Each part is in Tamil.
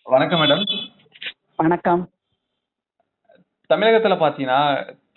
வணக்கம் மேடம். வணக்கம். தமிழகத்துல பாத்தீங்கன்னா,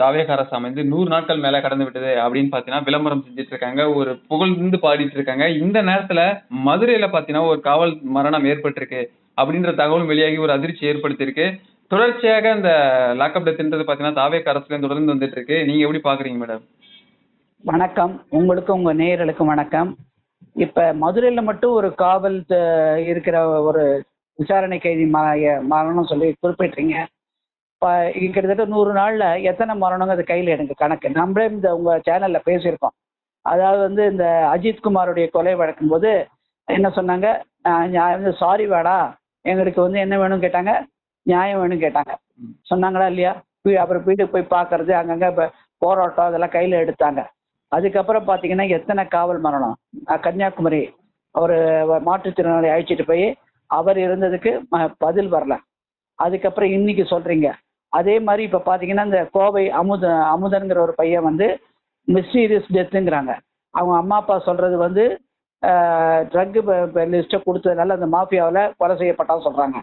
தாவேகா அரசு அமைந்து 100 நாட்கள் மேல கடந்து விட்டது அப்படின்னு பாத்தீங்கன்னா, விளம்பரம் செஞ்சுட்டு இருக்காங்க. ஒரு புகழ்ந்து பாடிட்டு இருக்காங்க. இந்த நேரத்துல மதுரையில பாத்தீங்கன்னா, ஒரு காவல் மரணம் ஏற்பட்டிருக்கு அப்படின்ற தகவலும் வெளியாகி ஒரு அதிர்ச்சி ஏற்படுத்தியிருக்கு. தொடர்ச்சியாக இந்த லாக்அப் டெத்ன்றது பாத்தீங்கன்னா, தாவேகா அரசுல தொடர்ந்து வந்துட்டு இருக்கு. நீங்க எப்படி பாக்குறீங்க மேடம்? வணக்கம். உங்களுக்கும் உங்க நேயர்களுக்கும் வணக்கம். இப்ப மதுரையில மட்டும் ஒரு காவல் இருக்கிற ஒரு விசாரணை கைதி மரணம் சொல்லி குறிப்பிட்றீங்க. கிட்டத்தட்ட 100 நாள்ல எத்தனை மரணங்கிறது கையில் எடுங்க கணக்கு. நம்மளே இந்த உங்க சேனல்ல பேசியிருக்கோம். அதாவது வந்து இந்த அஜித்குமாருடைய கொலை வழக்கும் போது என்ன சொன்னாங்க, சாரி வாடா, எங்களுக்கு வந்து என்ன வேணும்னு கேட்டாங்க, நியாயம் வேணும்னு கேட்டாங்க. சொன்னாங்களா இல்லையா? அப்புறம் வீட்டுக்கு போய் பார்க்கறது, அங்கங்க போராட்டம் அதெல்லாம் கையில் எடுத்தாங்க. அதுக்கப்புறம் பார்த்தீங்கன்னா எத்தனை காவல் மரணம். கன்னியாகுமரி ஒரு மாற்றுத்திறனாளி அழைச்சிட்டு போய் அவர் இருந்ததுக்கு பதில் வரல. அதுக்கப்புறம் இன்னைக்கு சொல்றீங்க. அதே மாதிரி இப்போ பார்த்தீங்கன்னா இந்த கோவை அமுதன்கிற ஒரு பையன் வந்து மிஸ்டீரியஸ் டெத்துங்கிறாங்க. அவங்க அம்மா அப்பா சொல்றது வந்து ட்ரக்கு லிஸ்ட்டை கொடுத்ததுனால அந்த மாஃபியாவில் கொலை செய்யப்பட்டான்னு சொல்கிறாங்க.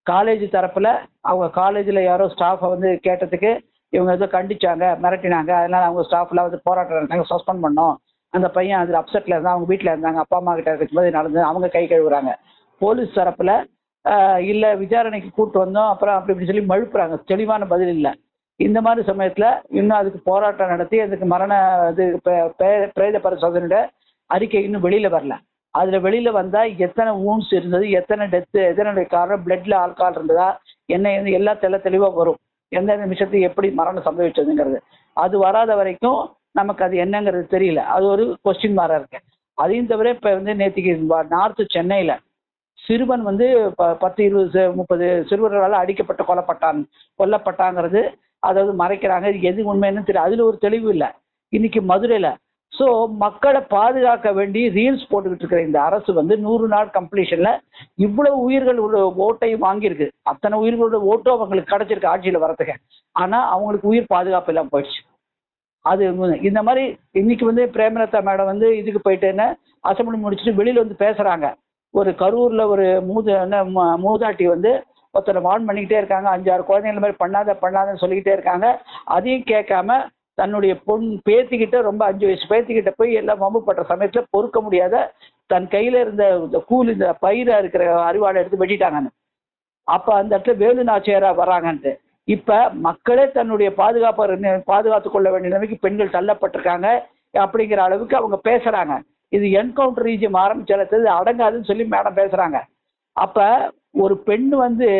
காலேஜ் தரப்பில் அவங்க காலேஜில் யாரோ ஸ்டாஃபை வந்து கேட்டதுக்கு இவங்க ஏதோ கண்டிச்சாங்க, மிரட்டினாங்க, அதனால அவங்க ஸ்டாஃப்லாம் வந்து போராட்டம் நடந்தாங்க, சஸ்பெண்ட் பண்ணோம். அந்த பையன் அதில் அப்செட்டில் இருந்தாங்க, அவங்க வீட்டில் இருந்தாங்க, அப்பா அம்மா கிட்ட இருக்கும்போது நடந்தது, அவங்க கை கழுவுறாங்க. போலீஸ் தரப்பில் இல்லை விசாரணைக்கு கூப்பிட்டு வந்தோம் அப்புறம் அப்படி இப்படி சொல்லி மழுப்புறாங்க, தெளிவான பதில் இல்லை. இந்த மாதிரி சமயத்தில் இன்னும் அதுக்கு போராட்டம் நடத்தி அதுக்கு மரண இது பிரேத பரிசோதனையோட அறிக்கை இன்னும் வெளியில் வரல. அதில் வெளியில் வந்தால் எத்தனை ஊன்ஸ் இருந்தது, எத்தனை டெத்து, எத்தனை காரணம், பிளட்ல ஆல்கால் இருந்ததா, என்ன எல்லாம் தெளிவாக வரும். எந்த நிமிஷத்துக்கு எப்படி மரணம் சம்பவிச்சதுங்கிறது. அது வராத வரைக்கும் நமக்கு அது என்னங்கிறது தெரியல. அது ஒரு கொஸ்டின் மார்க்காக இருக்கு. அதையும் தவிர இப்போ வந்து நேற்றுக்கு நார்த்து சென்னையில் சிறுவன் வந்து 10, 20, 30 சிறுவர்களால் அடிக்கப்பட்டு கொல்லப்பட்டாங்கிறது அதாவது மறைக்கிறாங்க. எது உண்மைன்னு தெரியும். அதில் ஒரு தெளிவு இல்லை. இன்னைக்கு மதுரையில் ஸோ மக்களை பாதுகாக்க வேண்டி ரீல்ஸ் போட்டுக்கிட்டு இருக்கிற இந்த அரசு வந்து 100 நாள் கம்ப்ளீஷனில் இவ்வளவு உயிர்களோட ஓட்டை வாங்கியிருக்கு. அத்தனை உயிர்களோட ஓட்டும் அவங்களுக்கு கிடைச்சிருக்கு ஆட்சியில் வரதுக்கு. ஆனால் அவங்களுக்கு உயிர் பாதுகாப்பு எல்லாம் போயிடுச்சு. அது இந்த மாதிரி இன்னைக்கு வந்து பிரேமலதா மேடம் வந்து இதுக்கு போயிட்டேன்னு அசம்பிளி முடிச்சுட்டு வெளியில் வந்து பேசுகிறாங்க. ஒரு கரூரில் ஒரு மூதாட்டி வந்து ஒருத்தரை வார்ன் பண்ணிக்கிட்டே இருக்காங்க, 5-6 குழந்தைங்கள மாதிரி பண்ணாதன்னு சொல்லிக்கிட்டே இருக்காங்க. அதையும் கேட்காம தன்னுடைய பேத்திக்கிட்ட, ரொம்ப 5 வயசு பேத்திக்கிட்ட போய் எல்லாம் வம்பு பண்ற சமயத்தில் பொறுக்க முடியாத தன் கையில் இருந்த இந்த பயிராக இருக்கிற அரிவாளை எடுத்து வெட்டிட்டாங்கன்னு. அப்போ அந்த இடத்துல வேலு நாச்சியாராக வராங்கன்ட்டு. இப்போ மக்களே தன்னுடைய பாதுகாத்து கொள்ள வேண்டிய நிலைமைக்கு பெண்கள் தள்ளப்பட்டிருக்காங்க அப்படிங்கிற அளவுக்கு அவங்க பேசுகிறாங்க. இது என்கவுண்டர் ரீஜியம் ஆரம்பிச்சது அடங்காதுன்னு சொல்லி மேடம் பேசுகிறாங்க. அப்போ ஒரு பெண் வந்து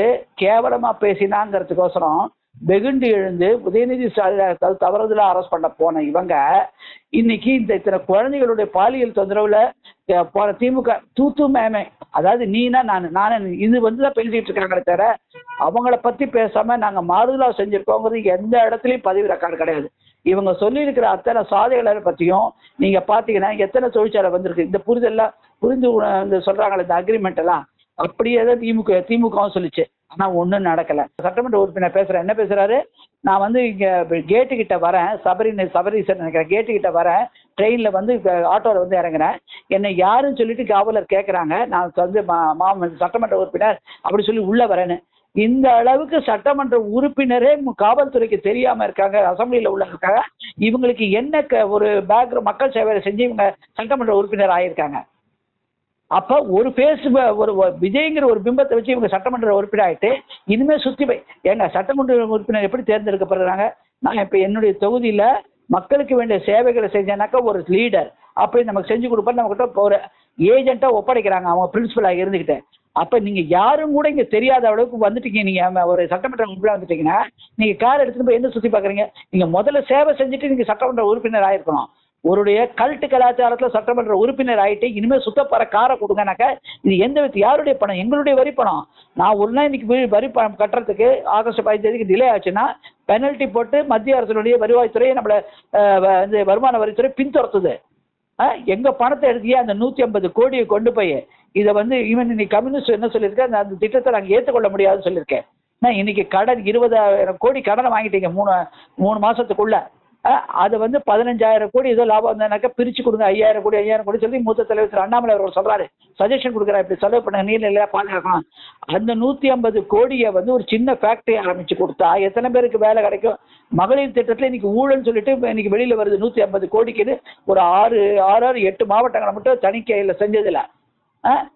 கேவலமாக பேசினாங்கிறதுக்கோசரம் வெகுண்டு எழுந்து உதயநிதி ஸ்டாலின் தவறுதலா அரெஸ்ட் பண்ண போன இவங்க இன்னைக்கு இந்த இத்தனை குழந்தைகளுடைய பாலியல் தொந்தரவுல போன திமுக தூத்து மேமே, அதாவது நீனா நானே இது வந்து தான் பேசிட்டு இருக்காங்களே தவிர அவங்கள பத்தி பேசாம நாங்க மாறுதலா செஞ்சிருக்கோங்கிறது எந்த இடத்துலயும் பதிவு ரெக்கார்டு கிடையாது. இவங்க சொல்லியிருக்கிற அத்தனை சாதைகளை பற்றியும் நீங்க பாத்தீங்கன்னா எத்தனை தொழிற்சாலை வந்திருக்கு. இந்த புரிந்து சொல்றாங்களே இந்த அக்ரிமெண்ட் எல்லாம் அப்படியே தான் திமுகவும் சொல்லிச்சு. ஆனா ஒன்றும் நடக்கல. சட்டமன்ற உறுப்பினர் பேசுறேன், என்ன பேசுறாரு, நான் வந்து இங்க கேட்டு கிட்ட வரேன், சபரீசன் நினைக்கிறேன், கேட்டு கிட்ட வரேன், ட்ரெயின்ல வந்து ஆட்டோவில் வந்து இறங்குறேன், என்னை யாருன்னு சொல்லிட்டு காவலர் கேட்குறாங்க, நான் வந்து சட்டமன்ற உறுப்பினர் அப்படி சொல்லி உள்ள வரேன்னு. இந்த அளவுக்கு சட்டமன்ற உறுப்பினரே காவல்துறைக்கு தெரியாம இருக்காங்க, அசம்பிளியில் உள்ள இருக்காங்க. இவங்களுக்கு என்ன ஒரு மக்கள் சேவை செஞ்சு இவங்க சட்டமன்ற உறுப்பினர் ஆயிருக்காங்க. அப்ப ஒரு ஒரு விஜய்ங்கிற ஒரு பிம்பத்தை வச்சு இவங்க சட்டமன்ற உறுப்பினர் ஆயிட்டு இனிமே சுத்தி போய் ஏங்க சட்டமன்ற உறுப்பினர் எப்படி தேர்ந்தெடுக்கப்படுறாங்க? நான் இப்ப என்னுடைய தொகுதியில மக்களுக்கு வேண்டிய சேவைகளை செஞ்சேனாக்கா ஒரு லீடர் அப்படி நமக்கு செஞ்சு கொடுப்பாரு, நம்ம கிட்ட ஒரு ஏஜென்ட்டா ஒப்படைக்கிறாங்க அவங்க பிரின்சிபலாக இருந்துகிட்டு. அப்ப நீங்க யாரும் கூட இங்க தெரியாத அளவுக்கு வந்துட்டீங்க. நீங்க ஒரு சட்டமன்ற உறுப்பினர் வந்துட்டீங்கன்னா நீங்க கார் எடுத்துட்டு போய் என்ன சுத்தி பாக்குறீங்க? நீங்க முதல்ல சேவை செஞ்சுட்டு நீங்க சட்டமன்ற உறுப்பினர் ஆயிருக்கணும். ஒருடைய கல்ட்டு கலாச்சாரத்தில் சட்டமன்ற உறுப்பினர் ஆகிட்டு இனிமேல் சுத்தப்பற காரை கொடுங்கனாக்கா இது எந்த வித யாருடைய பணம்? எங்களுடைய வரி பணம். நான் ஒரு நாள் இன்னைக்கு வரி பணம் கட்டுறதுக்கு ஆகஸ்ட் 15 டிலே ஆச்சுன்னா பெனல்ட்டி போட்டு மத்திய அரசினுடைய வருவாய்த்துறை நம்மளை வருமான வரித்துறை பின்துரத்துது. எங்க பணத்தை எடுத்தியே அந்த 150 கோடியை கொண்டு போய் இதை வந்து ஈவன் இன்னைக்கு கம்யூனிஸ்ட் என்ன சொல்லியிருக்கேன், அந்த திட்டத்தை நாங்கள் ஏற்றுக்கொள்ள முடியாதுன்னு சொல்லியிருக்கேன். இன்னைக்கு கடன் 20,000 கோடி கடனை வாங்கிட்டீங்க மூணு மாசத்துக்குள்ள. அதை வந்து 15,000 கோடி ஏதோ லாபம் வந்ததுனாக்கா பிரிச்சு கொடுங்க, 5,000 கோடி சொல்லி மூத்த தலைவர் திரு அண்ணாமலை அவர்கள் சொல்றாரு, சஜஷன் கொடுக்குறாரு, இப்படி செலவு பண்ண நீர்நிலையா பாதுகாக்கலாம். அந்த 150 கோடியை வந்து ஒரு சின்ன ஃபேக்டரி ஆரம்பிச்சு கொடுத்தா எத்தனை பேருக்கு வேலை கிடைக்கும்? மகளிர் திட்டத்தில் இன்னைக்கு ஊழல்னு சொல்லிட்டு இன்னைக்கு வெளியில வருது 150 கோடிக்கு ஒரு 8 மாவட்டங்களை மட்டும் தணிக்கையில் செஞ்சதுல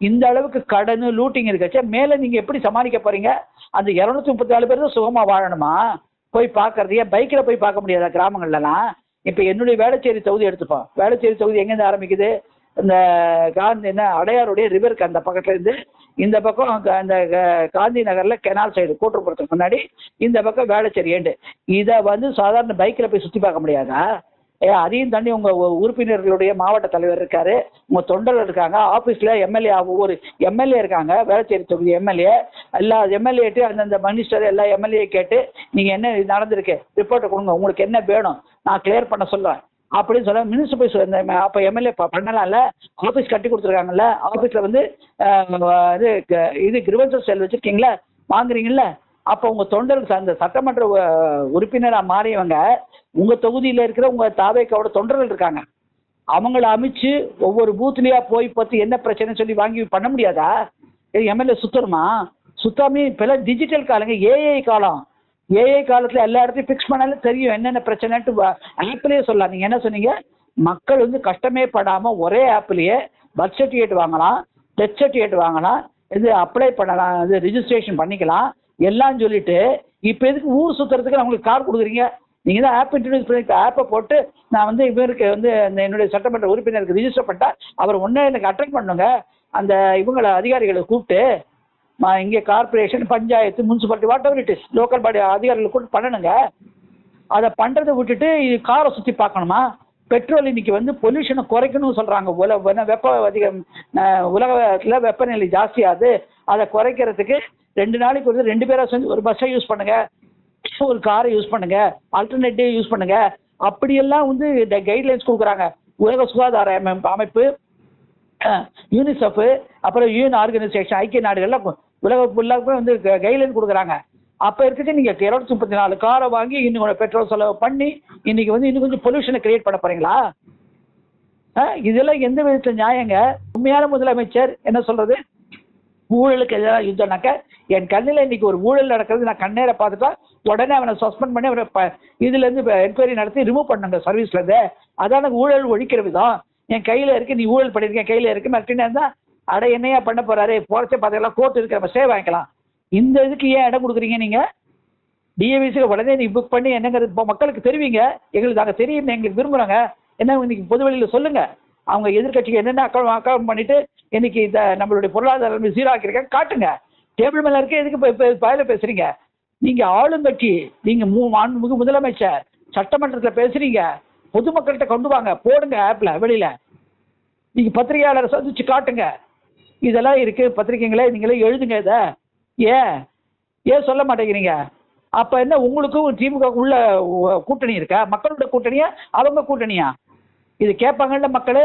இந்த அளவுக்கு கடன் லூட்டிங் இருக்கச்சே மேல நீங்க எப்படி சமாளிக்க போறீங்க? அந்த 234 பேர் தான் சுகமா வாழணுமா? போய் பார்க்கறது ஏன் பைக்கில் போய் பார்க்க முடியாதா கிராமங்கள்லாம்? இப்போ என்னுடைய வேளச்சேரி தொகுதி எடுத்துப்போம். வேளச்சேரி தொகுதி எங்கேருந்து ஆரம்பிக்குது? இந்த அடையாருடைய ரிவருக்கு அந்த பக்கத்துல இருந்து இந்த பக்கம் அந்த காந்தி நகர்ல கெனால் சைடு கூட்டுப்புறத்துக்கு முன்னாடி இந்த பக்கம் வேளச்சேரி ஏண்டு. இதை வந்து சாதாரண பைக்கில் போய் சுற்றி பார்க்க முடியாதா? அதையும் தாண்டி உங்க உறுப்பினர்களுடைய மாவட்ட தலைவர் இருக்காரு, உங்க தொண்டர்கள் இருக்காங்க, ஆபீஸ்ல எம்எல்ஏ ஒவ்வொரு எம்எல்ஏ இருக்காங்க, வேளச்சேரி தொகுதி எம்எல்ஏ எல்லா எம்எல்ஏட்டு அந்தந்த மினிஸ்டர் எல்லா எம்எல்ஏ கேட்டு நீங்க என்ன நடந்திருக்கு ரிப்போர்ட்டை கொடுங்க, உங்களுக்கு என்ன வேணும் நான் கிளியர் பண்ண சொல்றேன் அப்படின்னு சொல்ல மினிஸ்டர் போய் அப்ப எம்எல்ஏ பண்ணலாம்ல? ஆபீஸ் கட்டி கொடுத்துருக்காங்கல்ல, ஆபீஸ்ல வந்து இது கிரிவன்சஸ் செல் வச்சிருக்கீங்களா, வாங்குறீங்கல்ல? அப்போ உங்க தொண்டர்கள் அந்த சட்டமன்ற உறுப்பினராக மாறியவங்க உங்க தொகுதியில் இருக்கிற உங்க தாவேக்காவோட தொண்டர்கள் இருக்காங்க, அவங்கள அமைச்சு ஒவ்வொரு பூத்லயா போய் பார்த்து என்ன பிரச்சனை சொல்லி வாங்கி பண்ண முடியாதா? எம்எல்ஏ சுத்தணுமா? சுத்தாமே இப்பெல்லாம் டிஜிட்டல் காலங்க, ஏஐ காலம். ஏஐ காலத்துல எல்லா இடத்தையும் ஃபிக்ஸ் பண்ணாலும் தெரியும் என்னென்ன பிரச்சனைட்டு ஆப்லேயே சொல்லலாம். நீங்க என்ன சொன்னீங்க? மக்கள் வந்து கஷ்டமே படாம ஒரே ஆப்லயே பர்த் சர்டிஃபிகேட் வாங்கலாம், டெத் சர்டிஃபிகேட் வாங்கலாம், இது அப்ளை பண்ணலாம், இது ரிஜிஸ்ட்ரேஷன் பண்ணிக்கலாம் எல்லாம் சொல்லிட்டு இப்போ எதுக்கு ஊர் சுத்துறதுக்கு அவங்களுக்கு கார் கொடுக்குறீங்க? நீங்கள் தான் ஆப் இன்ட்ரடியூஸ் பண்ணி ஆப்பை போட்டு நான் வந்து இவருக்கு வந்து என்னுடைய சட்டமன்ற உறுப்பினருக்கு ரிஜிஸ்டர் பண்ணிட்டா அவர் ஒன்றே எனக்கு அட்டென்ட் பண்ணுங்க, அந்த இவங்களை அதிகாரிகளை கூப்பிட்டு இங்கே corporation panchayat municipality what ever it is local body அதிகாரிகளை கூப்பிட்டு பண்ணணுங்க. அதை பண்ணுறதை விட்டுட்டு இது காரை சுற்றி பார்க்கணுமா? பெட்ரோல் இன்னைக்கு வந்து பொல்யூஷனை குறைக்கணும்னு சொல்கிறாங்க. வெப்ப அதிகம் உலகத்தில் வெப்பநிலை ஜாஸ்தியாகுது, அதை குறைக்கிறதுக்கு 2 நாளைக்கு ஒரு 2 பேரா சேர்ந்து ஒரு பஸ்ஸை யூஸ் பண்ணுங்க, ஒரு காரை யூஸ் பண்ணுங்க, ஆல்டர்னேட்டிவ் யூஸ் பண்ணுங்க, அப்படியெல்லாம் வந்து கைட்லைன்ஸ் கொடுக்குறாங்க. உலக சுகாதார அமைப்பு, யூனிசெஃப், அப்புறம் யூஎன் ஆர்கனைசேஷன், ஐக்கிய நாடுகள்லாம் உலக ஃபுல்லாக வந்து கைட்லைன் கொடுக்குறாங்க. அப்போ இருக்கிறது நீங்கள் 234 காரை வாங்கி இன்னும் கொஞ்சம் பெட்ரோல் செலவு பண்ணி இன்னைக்கு வந்து இன்னும் கொஞ்சம் பொல்யூஷனை கிரியேட் பண்ண போறீங்களா? இதெல்லாம் எந்த விதத்தில் நியாயங்க? உண்மையான முதலமைச்சர் என்ன சொல்றது? ஊழலுக்கு எதிராக யுத்தம்னாக்க என் கண்ணில் இன்னைக்கு ஒரு ஊழல் நடக்கிறது நான் கண்ணேரை பார்த்துட்டா உடனே அவனை சஸ்பெண்ட் பண்ணி அவரை இதுலேருந்து என்கொயரி நடத்தி ரிமூவ் பண்ணுங்க சர்வீஸ்லேருந்து. அதான் ஊழல் ஒழிக்கிற விதம். என் கையில் இருக்கு, நீ ஊழல் பண்ணியிருக்கேன் கையில் இருக்கு, மறுபடியும் இருந்தால் அட என்னையா பண்ண போறாரு, போறச்சே பார்த்தீங்களா கோர்ட் இருக்கு, நம்ம ஸ்டே வாங்கிக்கலாம். இந்த இதுக்கு ஏன் இடம் கொடுக்குறீங்க நீங்கள்? டிஏவிசிக்கு உடனே நீ புக் பண்ணி என்னங்கிறது இப்போ மக்களுக்கு தெரிவிங்க, எங்களுக்கு நாங்கள் தெரியும், எங்களுக்கு விரும்புகிறாங்க, என்ன இன்னைக்கு பொது வெளியில் சொல்லுங்க. அவங்க எதிர்கட்சிக்கு என்னென்ன அக்கௌண்ட் பண்ணிட்டு இன்னைக்கு இந்த நம்மளுடைய பொருளாதாரம் சீராக்கியிருக்காங்க காட்டுங்க. டேபிள் மேல இருக்க எதுக்கு பயல பேசுறீங்க? நீங்க ஆளுங்கட்சி, நீங்க முதலமைச்சர் சட்டமன்றத்தில் பேசுறீங்க, பொதுமக்கள்கிட்ட கொண்டு வாங்க, போடுங்க ஆப்ல வெளியில, நீங்க பத்திரிகையாளரை சந்திச்சு காட்டுங்க. இதெல்லாம் இருக்கு பத்திரிகைங்களே, நீங்களே எழுதுங்க. இதை ஏன் சொல்ல மாட்டேங்கிறீங்க? அப்ப என்ன உங்களுக்கும் திமுக உள்ள கூட்டணி இருக்கா? மக்களோட கூட்டணியா அவங்க கூட்டணியா? இது கேட்பாங்கல்ல மக்கள்.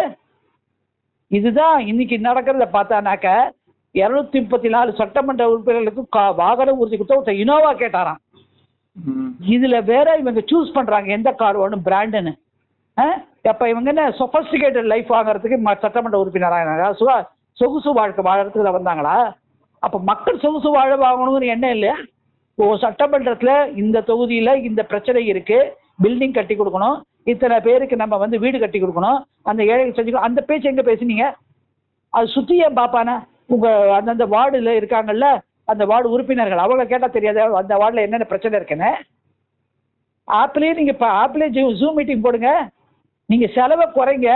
இதுதான் இன்னைக்கு நடக்கிறத பார்த்தானாக்க 234 சட்டமன்ற உறுப்பினர்களுக்கு வாகன உறுதி கொடுத்த இனோவா கேட்டாராம். இதுல வேற இவங்க சூஸ் பண்றாங்க எந்த கார் வேணும் பிராண்டுன்னு. அப்ப இவங்க என்ன சொபஸ்டிகேட்டட் லைஃப் வாங்குறதுக்கு சட்டமன்ற உறுப்பினராக சொகுசு வாழ்க்கை வாழறதுக்கு வந்தாங்களா? அப்ப மக்கள் சொகுசு வாழ வாங்கணும்னு என்ன இல்லையா? சட்டமன்றத்துல இந்த தொகுதியில இந்த பிரச்சனை இருக்கு, பில்டிங் கட்டி கொடுக்கணும், இத்தனை பேருக்கு நம்ம வந்து வீடு கட்டி கொடுக்கணும், அந்த ஏழைகள் செஞ்சுக்கணும், அந்த பேச்சு எங்க பேசுனீங்க? அது சுத்தி ஏன் பாப்பானா? உங்க அந்தந்த வார்டுல இருக்காங்கல்ல அந்த வார்டு உறுப்பினர்கள், அவங்க கேட்டா தெரியாது அந்த வார்டுல என்னென்ன பிரச்சனை இருக்குன்னு. ஆப்லயே நீங்க ஆப்லயே ஜூம் மீட்டிங் போடுங்க. நீங்க செலவை குறைங்க.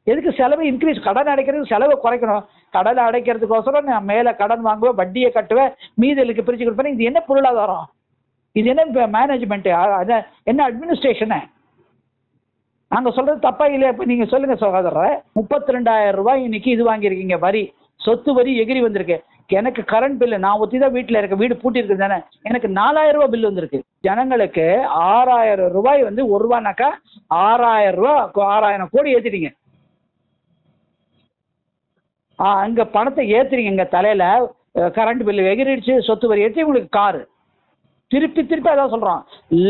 எதுக்கு செலவு இன்க்ரீஸ்? கடன் அடைக்கிறதுக்கு செலவை குறைக்கணும். கடன் அடைக்கிறதுக்கோசரம் நான் மேல கடன் வாங்குவேன், வட்டியை கட்டுவேன், மீதலுக்கு பிரிச்சு கொடுப்பேன். இது என்ன பொருளாதாரம்? இது என்ன மேனேஜ்மெண்ட்? என்ன அட்மினிஸ்ட்ரேஷனு? நாங்க சொல்றது தப்பா இல்லையா? இப்ப நீங்க சொல்லுங்க சகோதரர். 32,000 ரூபாய் இன்னைக்கு இது வாங்கியிருக்கீங்க வரி, சொத்து வரி எகிரி வந்திருக்கு. எனக்கு கரண்ட் பில்லு, நான் ஒத்தி தான் வீட்டில் இருக்க, வீடு பூட்டி இருக்கு தானே, எனக்கு 4,000 ரூபாய் பில் வந்திருக்கு. ஜனங்களுக்கு 6,000 ரூபாய் வந்து 1 ரூபானாக்கா 6,000 ரூபாய், 6,000 கோடி ஏற்றிட்டீங்க. அங்கே பணத்தை ஏற்றுறீங்க, எங்கள் தலையில் கரண்ட் பில்லு எகிரிடுச்சு, சொத்து வரி ஏற்றி உங்களுக்கு காரு. திருப்பி திருப்பி அதான் சொல்கிறோம்,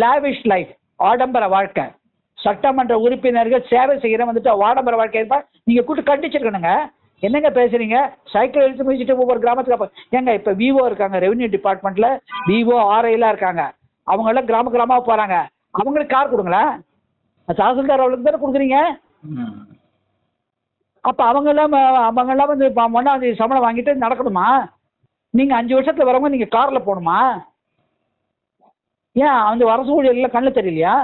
லேவிஷ் லைஃப், ஆடம்பர வாழ்க்கை. சட்டமன்ற உறுப்பினர்கள் சேவை செய்கிற வந்துட்டு வாடம்பர வாழ்க்கை நீங்க கூட்டு கண்டிச்சிருக்கணுங்க. என்னங்க பேசுறீங்க? சைக்கிள் எடுத்து முடிச்சுட்டு ஒவ்வொரு கிராமத்துக்கு ஏங்க இப்ப விஓ இருக்காங்க, ரெவென்யூ டிபார்ட்மெண்ட்ல விஓ ஆர்ஐலாம் இருக்காங்க. அவங்க எல்லாம் கிராம கிராமமா போறாங்க. அவங்களுக்கு கார் கொடுங்களேன். தாசில்தார் அவளுக்கு தானே கொடுக்குறீங்க. அப்ப அவங்க எல்லாம் வந்து 1ஆம் தேதி சம்பளம் வாங்கிட்டு நடக்கணுமா? நீங்க 5 வருஷத்துல வரவங்க நீங்க கார்ல போகணுமா? ஏன் அந்த அரசு ஊழியர்கள் கண்ணு தெரியலையா?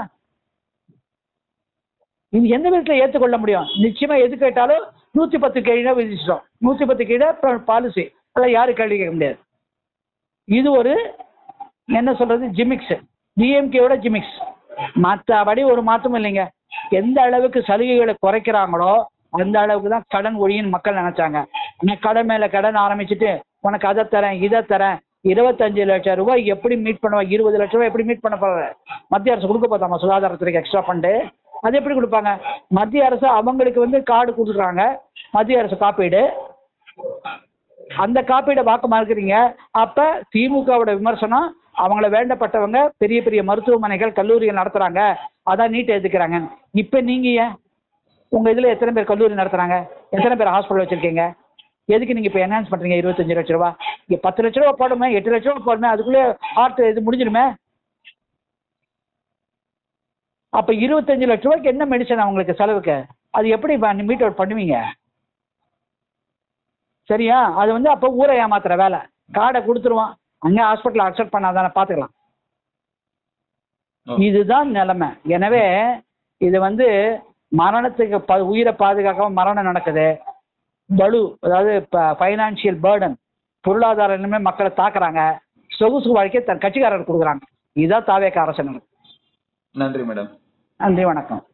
இது எந்த விதத்தில் ஏற்றுக்கொள்ள முடியும்? நிச்சயமா எது கேட்டாலும் 110 கீழே விதிச்சிட்டோம். 110 கீழே பாலிசி, அதை யாரும் கேள்வி கேட்க முடியாது. இது ஒரு என்ன சொல்றது ஜிமிக்ஸ், டிஎம்கேவோட ஜிமிக்ஸ். மற்றபடி ஒரு மாற்றமும் இல்லைங்க. எந்த அளவுக்கு சலுகைகளை குறைக்கிறாங்களோ அந்த அளவுக்கு தான் கடன் ஒழின்னு மக்கள் நினைச்சாங்க. ஆனால் கடன் மேல கடன் ஆரம்பிச்சுட்டு உனக்கு அதை தரேன் இதை தரேன், 25 லட்சம் ரூபாய் எப்படி மீட் பண்ணுவாங்க, 20 லட்சம் ரூபாய் எப்படி மீட் பண்ண போறாங்க? மத்திய அரசு கொடுக்க பார்த்தாமா சுகாதாரத்துறைக்கு எக்ஸ்ட்ரா ஃபண்டு? அது எப்படி கொடுப்பாங்க? மத்திய அரசு அவங்களுக்கு வந்து கார்டு கொடுக்குறாங்க, மத்திய அரசு காப்பீடு. அந்த காப்பீடை வாக்க மறுக்கிறீங்க. அப்ப திமுகவோட விமர்சனம், அவங்கள வேண்டப்பட்டவங்க பெரிய பெரிய மருத்துவமனைகள் கல்லூரிகள் நடத்துறாங்க, அதான் நீட் எதுக்குறாங்க. இப்ப நீங்க ஏன் உங்க இதுல எத்தனை பேர் கல்லூரி நடத்துறாங்க, எத்தனை பேர் ஹாஸ்பிட்டல் வச்சிருக்கீங்க? எதுக்கு நீங்க இப்ப என்ஹான்ஸ் பண்றீங்க? 25 லட்ச ரூபா இங்க 10 லட்ச ரூபா போடுமே, 8 லட்ச ரூபா போடுமே, அதுக்குள்ளே ஹார்ட் இது முடிஞ்சிடுமே. அப்ப 25 லட்ச ரூபாய்க்கு என்ன மெடிசன் அவங்களுக்கு செலவுக்கு? அது எப்படி மீட் அவுட் பண்ணுவீங்க? சரியா? அது வந்து அப்ப ஊரை ஏமாத்துற வேலை. கார்டை கொடுத்துருவான், அங்கே ஹாஸ்பிட்டல் அக்செப்ட் பண்ணாதானே, பார்த்துக்கலாம். இதுதான் நிலைமை. எனவே இது வந்து மரணத்துக்கு உயிரை பாதுகாக்காம மரணம் நடக்குது. பலு, அதாவது ஃபைனான்சியல் பேர்டன், பொருளாதார நிலைமை மக்களை தாக்குறாங்க. சொகுசு வாழ்க்கையை தன் கட்சிக்காரர் கொடுக்குறாங்க. இதுதான் தாவேக அரசு. நன்றி மேடம். நன்றி, வணக்கம்.